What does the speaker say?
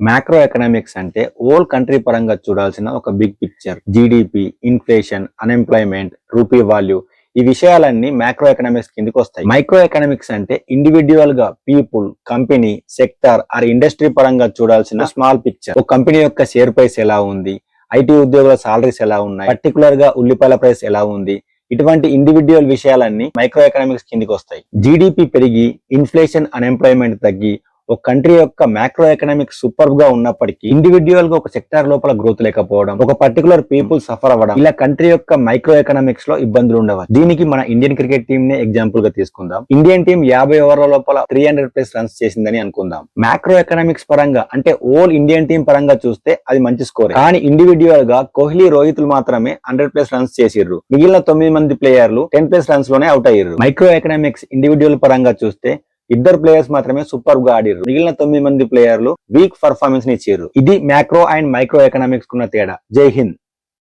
Macro economics అంటే whole country పరంగా చూడాల్సిన ఒక big picture. GDP, inflation, unemployment, rupee value, ఈ విషయాలన్నీ మ్యాక్రో ఎకనామిక్స్ కిందకి వస్తాయి. మైక్రో ఎకనామిక్స్ అంటే ఇండివిడ్యువల్ గా people, company, sector or industry పరంగా చూడాల్సిన స్మాల్ పిక్చర్. ఒక కంపెనీ యొక్క షేర్ ప్రైస్ ఎలా ఉంది, ఐటీ ఉద్యోగుల సాలరీస్ ఎలా ఉన్నాయి, పర్టికులర్ గా ఉల్లిపాయల ప్రైస్ ఎలా ఉంది, ఇటువంటి ఇండివిడ్యువల్ విషయాలన్నీ మైక్రో ఎకనామిక్స్ కిందకి వస్తాయి. జీడిపి పెరిగి ఇన్ఫ్లేషన్, అన్ఎంప్లాయ్మెంట్ తగ్గి ఒక కంట్రీ యొక్క మ్యాక్రో ఎకనామిక్స్ సూపర్ గా ఉన్నప్పటికీ ఇండివిడ్యువల్ గా ఒక సెక్టార్ లోపల గ్రోత్ లేకపోవడం, ఒక పర్టికులర్ పీపుల్ సఫర్ అవ్వడం, ఇలా కంట్రీ యొక్క మైక్రో ఎకనామిక్స్ లో ఇబ్బందులు ఉండవచ్చు. దీనికి మన ఇండియన్ క్రికెట్ టీం నే ఎగ్జాంపుల్ గా తీసుకుందాం. ఇండియన్ టీం 50 ఓవర్ల లోపల 300+ రన్స్ చేసిందని అనుకుందాం. మ్యాక్రో ఎకనామిక్స్ పరంగా అంటే ఓల్ ఇండియన్ టీం పరంగా చూస్తే అది మంచి స్కోర్. కానీ ఇండివిడ్యువల్ గా కోహ్లీ, రోహిత్ మాత్రమే 100+ రన్స్ చేసిర్రు. మిగిలిన 9 మంది ప్లేయర్లు 10+ రన్స్ లోనే అవుట్ అయ్యారు. మైక్రో ఎకనామిక్స్ ఇండివిడ్యువల్ పరంగా చూస్తే ఇద్దరు ప్లేయర్స్ మాత్రమే సూపర్ గా ఆడిర్రు. మిగిలిన 9 మంది ప్లేయర్లు వీక్ పర్ఫార్మెన్స్ ని ఇచ్చారు. ఇది మ్యాక్రో అండ్ మైక్రో ఎకనామిక్స్ కున్న తేడా. జై హింద్.